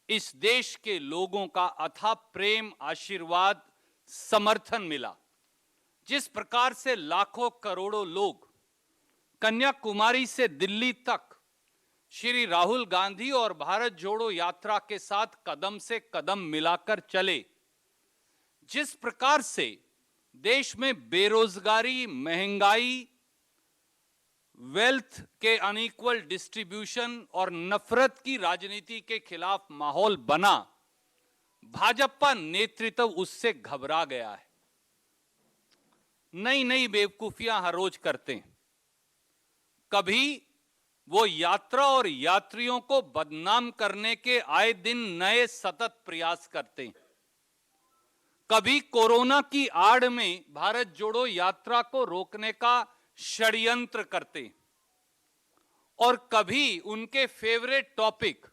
इस देश के लोगों का अथाह प्रेम, आशीर्वाद, समर्थन मिला। जिस प्रकार से लाखों करोड़ों लोग कन्याकुमारी से दिल्ली तक श्री राहुल गांधी और भारत जोड़ो यात्रा के साथ कदम से कदम मिलाकर चले, जिस प्रकार से देश में बेरोजगारी, महंगाई, वेल्थ के अनइक्वल डिस्ट्रीब्यूशन और नफरत की राजनीति के खिलाफ माहौल बना, भाजपा नेतृत्व उससे घबरा गया है। नई नई बेवकूफियां हर रोज करते हैं। कभी वो यात्रा और यात्रियों को बदनाम करने के आए दिन नए सतत प्रयास करते हैं। कभी कोरोना की आड़ में भारत जोड़ो यात्रा को रोकने का षड्यंत्र करते हैं, और कभी उनके फेवरेट टॉपिक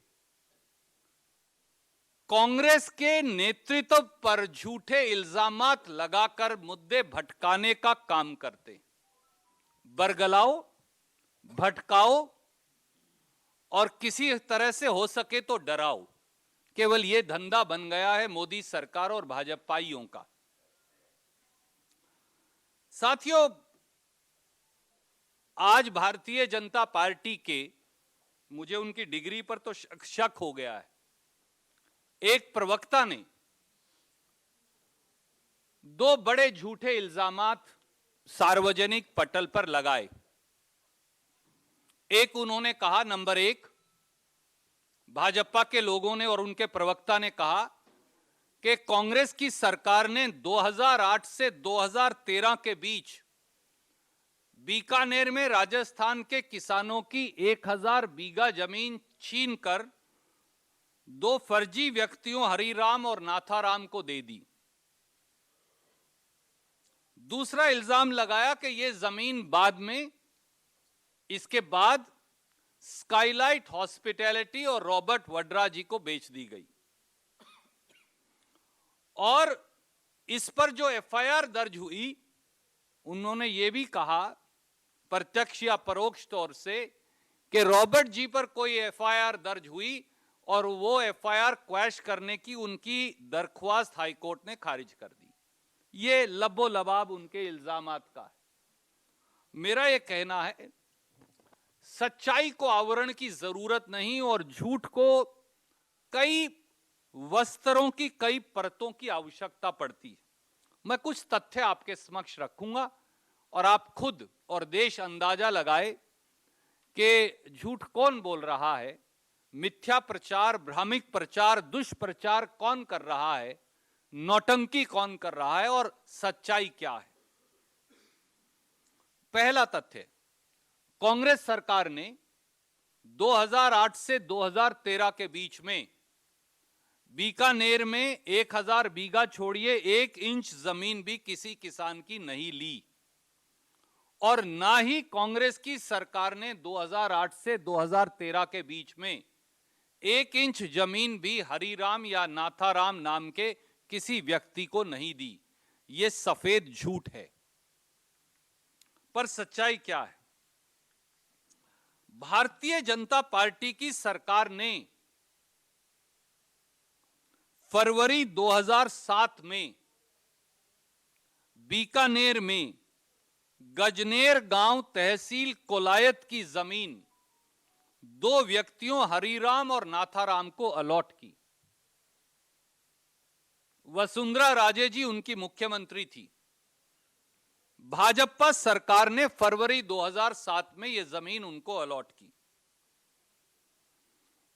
कांग्रेस के नेतृत्व पर झूठे इल्जामात लगाकर मुद्दे भटकाने का काम करते हैं। बरगलाओ, भटकाओ और किसी तरह से हो सके तो डराओ, केवल यह धंधा बन गया है मोदी सरकार और भाजपाइयों का। साथियों, आज भारतीय जनता पार्टी के, मुझे उनकी डिग्री पर तो शक हो गया है, एक प्रवक्ता ने दो बड़े झूठे इल्जामात सार्वजनिक पटल पर लगाए। एक, उन्होंने कहा, नंबर एक, भाजपा के लोगों ने और उनके प्रवक्ता ने कहा कि कांग्रेस की सरकार ने 2008 से 2013 के बीच बीकानेर में राजस्थान के किसानों की 1000 बीघा जमीन छीनकर दो फर्जी व्यक्तियों हरिराम और नाथाराम को दे दी। दूसरा इल्जाम लगाया कि यह जमीन बाद में, इसके बाद स्काईलाइट हॉस्पिटैलिटी और रॉबर्ट वड्रा जी को बेच दी गई, और इस पर जो एफआईआर दर्ज हुई, उन्होंने यह भी कहा प्रत्यक्ष या परोक्ष तौर से कि रॉबर्ट जी पर कोई एफआईआर दर्ज हुई और वो एफआईआर क्वैश करने की उनकी दरख्वास्त हाईकोर्ट ने खारिज कर दी। ये लबो लबाब उनके इल्जामात का है। मेरा यह कहना है, सच्चाई को आवरण की जरूरत नहीं और झूठ को कई वस्त्रों की, कई परतों की आवश्यकता पड़ती है। मैं कुछ तथ्य आपके समक्ष रखूंगा और आप खुद और देश अंदाजा लगाए कि झूठ कौन बोल रहा है, मिथ्या प्रचार, भ्रामिक प्रचार, दुष्प्रचार कौन कर रहा है, नौटंकी कौन कर रहा है और सच्चाई क्या है। पहला तथ्य, कांग्रेस सरकार ने 2008 से 2013 के बीच में बीकानेर में 1000 बीघा छोड़िए 1 इंच जमीन भी किसी किसान की नहीं ली, और ना ही कांग्रेस की सरकार ने 2008 से 2013 के बीच में 1 इंच जमीन भी हरिराम या नाथाराम नाम के किसी व्यक्ति को नहीं दी। यह सफेद झूठ है। पर सच्चाई क्या है? भारतीय जनता पार्टी की सरकार ने फरवरी 2007 में बीकानेर में गजनेर गांव तहसील कोलायत की जमीन दो व्यक्तियों हरिराम और नाथाराम को अलॉट की। वसुंधरा राजे जी उनकी मुख्यमंत्री थी। भाजपा सरकार ने फरवरी 2007 में यह जमीन उनको अलॉट की।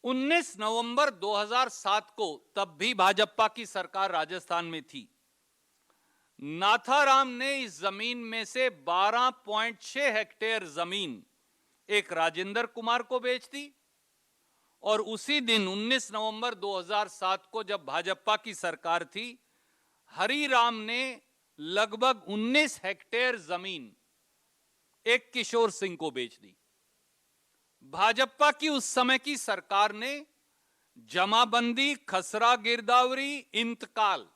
19 नवंबर 2007 को, तब भी भाजपा की सरकार राजस्थान में थी, नाथाराम ने इस जमीन में से 12.6 हेक्टेयर जमीन एक राजेंद्र कुमार को बेच दी, और उसी दिन 19 नवंबर 2007 को जब भाजपा की सरकार थी, हरिराम ने लगभग 19 हेक्टेयर जमीन एक किशोर सिंह को बेच दी। भाजपा की उस समय की सरकार ने जमाबंदी, खसरा गिरदावरी, इंतकाल,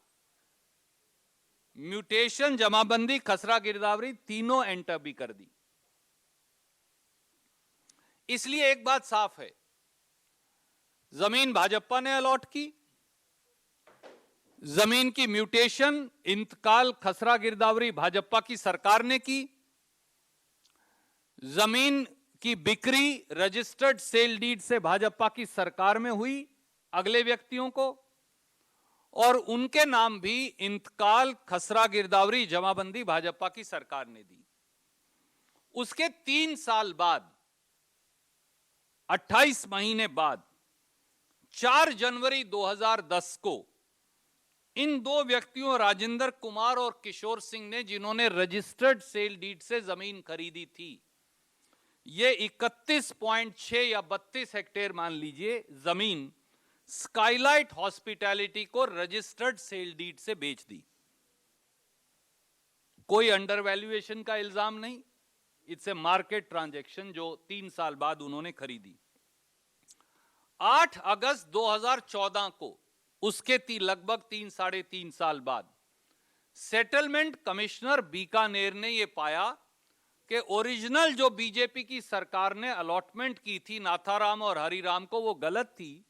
म्यूटेशन, जमाबंदी, खसरा गिरदावरी तीनों एंटर भी कर दी। इसलिए एक बात साफ है, जमीन भाजपा ने अलॉट की। जमीन की म्यूटेशन, इंतकाल, खसरा गिरदावरी भाजपा की सरकार ने की। जमीन की बिक्री रजिस्टर्ड सेल डीड से भाजपा की सरकार में हुई अगले व्यक्तियों को, और उनके नाम भी इंतकाल, खसरा गिरदावरी, जमाबंदी भाजपा की सरकार ने दी। उसके 3 साल बाद, 28 महीने बाद, 4 जनवरी 2010 को इन दो व्यक्तियों राजेंद्र कुमार और किशोर सिंह ने, जिन्होंने रजिस्टर्ड सेल डीड से जमीन खरीदी थी, ये 31.6 या 32 हेक्टेयर मान लीजिए जमीन स्काईलाइट हॉस्पिटैलिटी को रजिस्टर्ड सेल डीड से बेच दी। कोई अंडर वैल्यूएशन का इल्जाम नहीं, इट्स ए मार्केट ट्रांजैक्शन जो 3 साल बाद उन्होंने खरीदी। 8 अगस्त 2014 को, उसके लगभग 3-3.5 साल बाद, सेटलमेंट कमिश्नर बीकानेर ने यह पाया कि ओरिजिनल जो बीजेपी की सरकार ने अलॉटमेंट की थी नाथाराम और हरिराम को, वो गलत थी,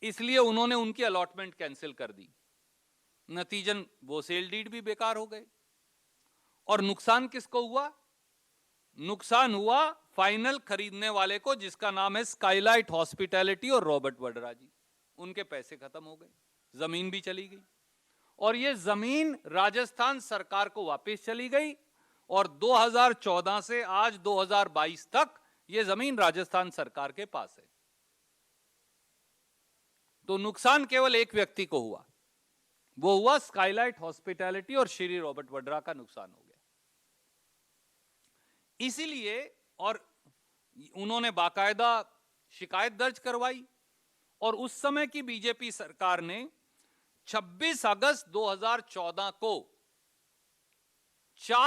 इसलिए उन्होंने उनकी अलॉटमेंट कैंसिल कर दी। नतीजन वो सेल डीड भी बेकार हो गए। और नुकसान किसको हुआ? नुकसान हुआ फाइनल खरीदने वाले को, जिसका नाम है स्काईलाइट हॉस्पिटैलिटी और रॉबर्ट वड्रा जी। उनके पैसे खत्म हो गए, जमीन भी चली गई, और ये जमीन राजस्थान सरकार को वापस चली गई, और 2014 से आज 2022 तक ये जमीन राजस्थान सरकार के पास है। तो नुकसान केवल एक व्यक्ति को हुआ, वो हुआ स्काईलाइट हॉस्पिटैलिटी और श्री रॉबर्ट वड्रा का नुकसान हो गया। इसीलिए, और उन्होंने बाकायदा शिकायत दर्ज करवाई, और उस समय की बीजेपी सरकार ने 26 अगस्त 2014 को 4